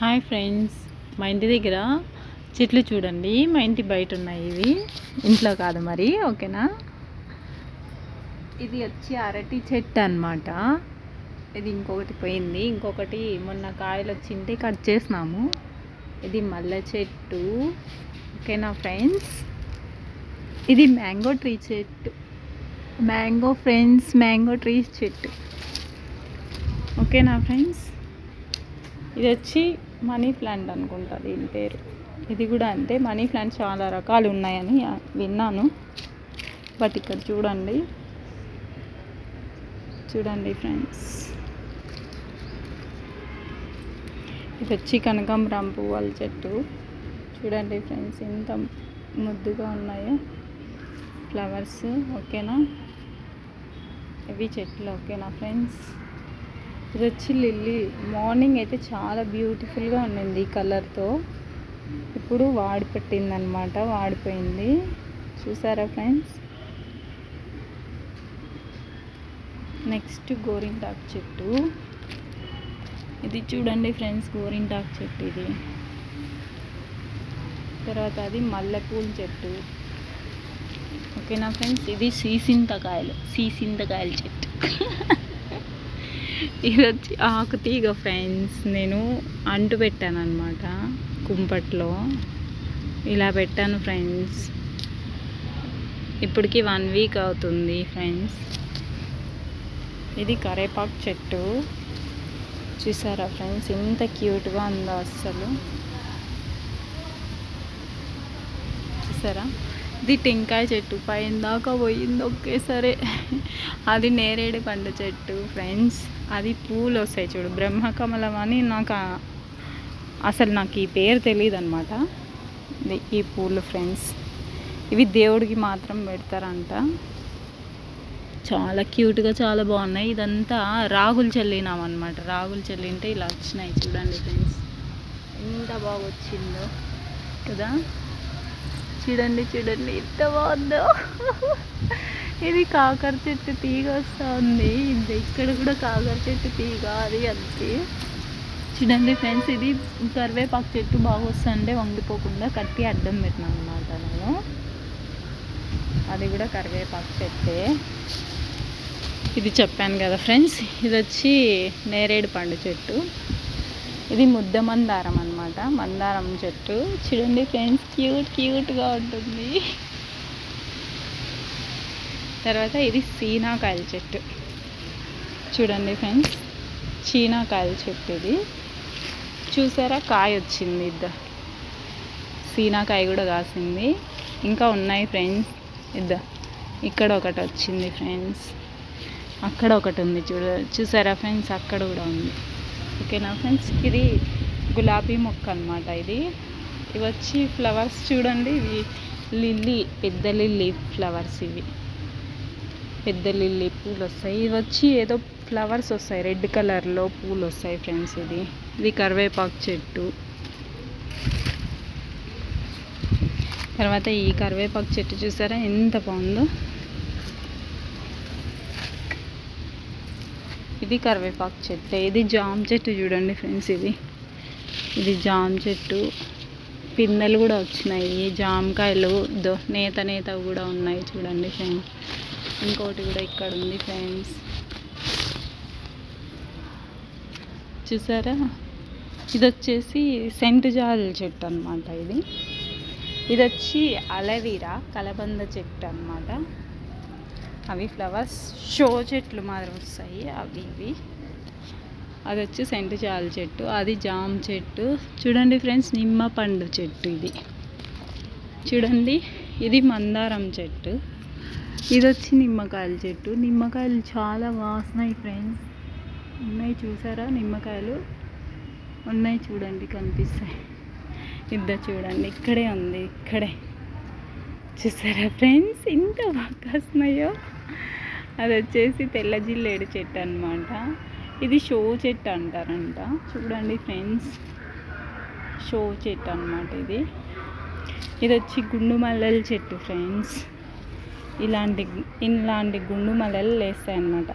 Hi friends, మా ఇంటి దగ్గర చెట్లు చూడండి. మా ఇంటి బయట ఉన్నాయి. ఇవి ఇంట్లో కాదు మరి, ఓకేనా. ఇది వచ్చి అరటి చెట్టు అన్నమాట. ఇది ఇంకొకటి పోయింది, ఇంకొకటి మొన్న కాయలు వచ్చింటే కట్ చేసినాము. ఇది మల్లె చెట్టు, ఓకేనా ఫ్రెండ్స్. ఇది మ్యాంగో ట్రీ చెట్టు, మ్యాంగో ఫ్రెండ్స్, మ్యాంగో ట్రీ చెట్టు, ఓకేనా ఫ్రెండ్స్. ఇది వచ్చి మనీ ప్లాంట్ అనుకుంటా దీని పేరు. ఇది కూడా అంతే. మనీ ప్లాంట్ చాలా రకాలు ఉన్నాయని విన్నాను, బట్ ఇక్కడ చూడండి ఫ్రెండ్స్. ఇది వచ్చి కనకాంబరం పువ్వుల చెట్టు చూడండి ఫ్రెండ్స్, ఎంత ముద్దుగా ఉన్నాయో ఫ్లవర్స్, ఓకేనా. ఇవి చెట్లు, ఓకేనా ఫ్రెండ్స్. ఇది వచ్చి లిల్లీ. మార్నింగ్ అయితే చాలా బ్యూటిఫుల్గా ఉండింది ఈ కలర్తో. ఇప్పుడు వాడిపట్టింది అనమాట, వాడిపోయింది. చూసారా ఫ్రెండ్స్. నెక్స్ట్ గోరింటాకు చెట్టు. ఇది చూడండి ఫ్రెండ్స్, గోరింటాకు చెట్టు ఇది. తర్వాత అది మల్లెపూల చెట్టు, ఓకేనా ఫ్రెండ్స్. ఇది సీసింతకాయల చెట్టు. ఇది వచ్చి ఆకు తీగ ఫ్రెండ్స్. నేను అంటు పెట్టాను అనమాట కుంపట్లో, ఇలా పెట్టాను ఫ్రెండ్స్. ఇప్పటికి 1 వీక్ అవుతుంది ఫ్రెండ్స్. ఇది కరేపాకు చెట్టు చూసారా ఫ్రెండ్స్, ఎంత క్యూట్గా ఉందో అస్సలు, చూసారా. ఇది టెంకాయ చెట్టు, పైన దాకా పోయింది ఒకేసారి. అది నేరేడు పండు చెట్టు ఫ్రెండ్స్. అది పూలు వస్తాయి చూడు, బ్రహ్మకమలం అని. నాకు ఈ పేరు తెలియదు అనమాట. ఈ పూలు ఫ్రెండ్స్, ఇవి దేవుడికి మాత్రం పెడతారంట. చాలా క్యూట్గా, చాలా బాగున్నాయి. ఇదంతా రాగులు చల్లినాం అనమాట. రాగులు చల్లింటే ఇలా వచ్చినాయి చూడండి ఫ్రెండ్స్, ఎంత బాగా వచ్చిందో కదా. చూడండి ఎంత బాగుందో. ఇది కాకర చెట్టు తీగ వస్తూ ఉంది. ఇక్కడ కూడా కాకర చెట్టు తీగ, అది అంతే. చూడండి ఫ్రెండ్స్, ఇది కరివేపాకు చెట్టు బాగా వస్తుంటే వంగిపోకుండా కట్టి అడ్డం పెట్టినాను అనమాట నేను. అది కూడా కరివేపాకు చెట్టే. ఇది చెప్పాను కదా ఫ్రెండ్స్. ఇది వచ్చి నేరేడు పండు చెట్టు. ఇది ముద్ద మందారం అనమాట, మందారం చెట్టు. చూడండి ఫ్రెండ్స్, క్యూట్గా ఉంటుంది. తర్వాత ఇది సీనాకాయల చెట్టు చూడండి ఫ్రెండ్స్, చీనాకాయల చెట్టు. ఇది చూసారా, కాయ వచ్చింది. సీనాకాయ కూడా కాసింది. ఇంకా ఉన్నాయి ఫ్రెండ్స్. ఇక్కడ ఒకటి వచ్చింది ఫ్రెండ్స్, అక్కడ ఒకటి ఉంది చూసారా ఫ్రెండ్స్, అక్కడ కూడా ఉంది, ఓకేనా ఫ్రెండ్స్. ఇది గులాబీ మొక్క అనమాట. ఇవి వచ్చి ఫ్లవర్స్ చూడండి. ఇవి లిల్లీ, పెద్ద లిల్లీ ఫ్లవర్స్. ఇవి పెద్ద లిల్లీ పూలు వస్తాయి. ఇవి వచ్చి ఏదో ఫ్లవర్స్ వస్తాయి, రెడ్ కలర్లో పూలు వస్తాయి ఫ్రెండ్స్. ఇది కరివేపాకు చెట్టు. తర్వాత ఈ కరివేపాకు చెట్టు చూసారా ఎంత బాగుందో. ఇది కరివేపాకు చెట్టు. ఇది జామ చెట్టు చూడండి ఫ్రెండ్స్. ఇది జామ చెట్టు. పిందెలు కూడా వచ్చినాయి, జామకాయలు నేత కూడా ఉన్నాయి చూడండి ఫ్రెండ్స్. ఇంకోటి కూడా ఇక్కడ ఉంది ఫ్రెండ్స్, చూసారా. ఇది వచ్చేసి సెంట్ జాజి చెట్టు అనమాట. ఇది వచ్చి అలవీరా, కలబంద చెట్టు అనమాట. అవి ఫ్లవర్స్ షో చెట్లు మాదిరి వస్తాయి అవి. అది వచ్చి సెంట్ జాజి చెట్టు. అది జామ చెట్టు చూడండి ఫ్రెండ్స్. నిమ్మ పండు చెట్టు ఇది చూడండి. ఇది మందారం చెట్టు. ఇది వచ్చి నిమ్మకాయల చెట్టు. నిమ్మకాయలు చాలా వాసనాయి ఫ్రెండ్స్. ఉన్నాయి చూసారా, నిమ్మకాయలు ఉన్నాయి చూడండి, కనిపిస్తాయి. చూడండి, ఇక్కడే ఉంది, ఇక్కడే చూసారా ఫ్రెండ్స్, ఎంత బాగా కాస్తున్నాయో. అది వచ్చేసి తెల్ల జిల్లేడు చెట్టు అనమాట. ఇది షో చెట్టు అంటారంట. చూడండి ఫ్రెండ్స్, షో చెట్టు అనమాట ఇది. ఇది వచ్చి గుండు మల్లెల చెట్టు ఫ్రెండ్స్. ఇలాంటి గుండు మల్లెలు లేస్తాయి అన్నమాట.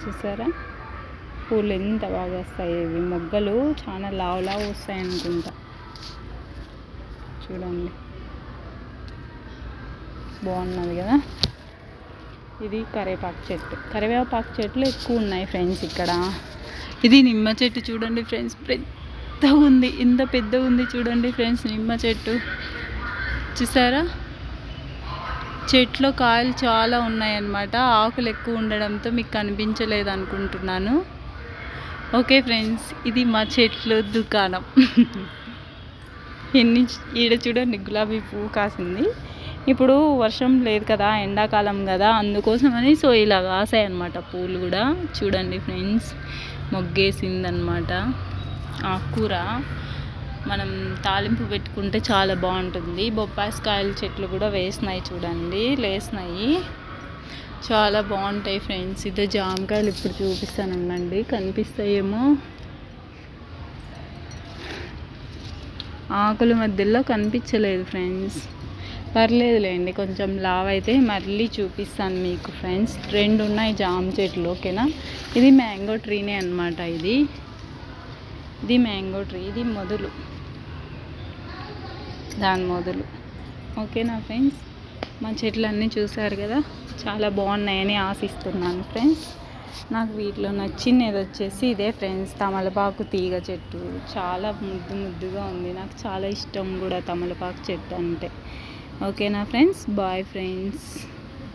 చూసారా. పూలు ఎంత బాగా వస్తాయి. ఇవి మొగ్గలు చాలా లావు వస్తాయి అనుకుంటా. చూడండి బాగున్నది కదా. ఇది కరివేపాకు చెట్లు ఎక్కువ ఉన్నాయి ఫ్రెండ్స్ ఇక్కడ. ఇది నిమ్మ చెట్టు చూడండి ఫ్రెండ్స్, పెద్దగా ఉంది. ఇంత పెద్దగా ఉంది చూడండి ఫ్రెండ్స్ నిమ్మ చెట్టు. చూసారా, చెట్లో కాయలు చాలా ఉన్నాయన్నమాట. ఆకులు ఎక్కువ ఉండడంతో మీకు కనిపించలేదు అనుకుంటున్నాను. ఓకే ఫ్రెండ్స్, ఇది మా చెట్లు దుకాణం. ఈడ చూడండి గులాబీ పువ్వు కాసింది. ఇప్పుడు వర్షం లేదు కదా, ఎండాకాలం కదా, అందుకోసమని సో ఇలా కాసాయి అన్నమాట పూలు కూడా. చూడండి ఫ్రెండ్స్, మొగ్గేసిందనమాట. ఆకుకూర మనం తాలింపు పెట్టుకుంటే చాలా బాగుంటుంది. బొప్పాయికాయల చెట్లు కూడా వేసినాయి చూడండి, లేసినాయి, చాలా బాగుంటాయి ఫ్రెండ్స్. ఇదే జామకాయలు ఇప్పుడు చూపిస్తానండి, కనిపిస్తాయేమో. ఆకుల మధ్యలో కనిపించలేదు ఫ్రెండ్స్, పర్లేదులేండి, కొంచెం లావ్ అయితే మళ్ళీ చూపిస్తాను మీకు ఫ్రెండ్స్. 2 ఉన్నాయి జామ చెట్లు. ఓకేనా, ఇది మ్యాంగో ట్రీనే అనమాట. ఇది మ్యాంగో ట్రీ, ఇది మొదలు, దాని మొదలు. ఓకేనా ఫ్రెండ్స్, మా చెట్లు అన్నీ చూసారు కదా, చాలా బాగున్నాయని ఆశిస్తున్నాను ఫ్రెండ్స్. నాకు వీటిలో నచ్చినది వచ్చేసి ఇదే ఫ్రెండ్స్, తమలపాకు తీగ చెట్టు. చాలా ముద్దుగా ఉంది, నాకు చాలా ఇష్టం కూడా తమలపాకు చెట్టు అంటే. ఓకేనా ఫ్రెండ్స్, బాయ్ ఫ్రెండ్స్.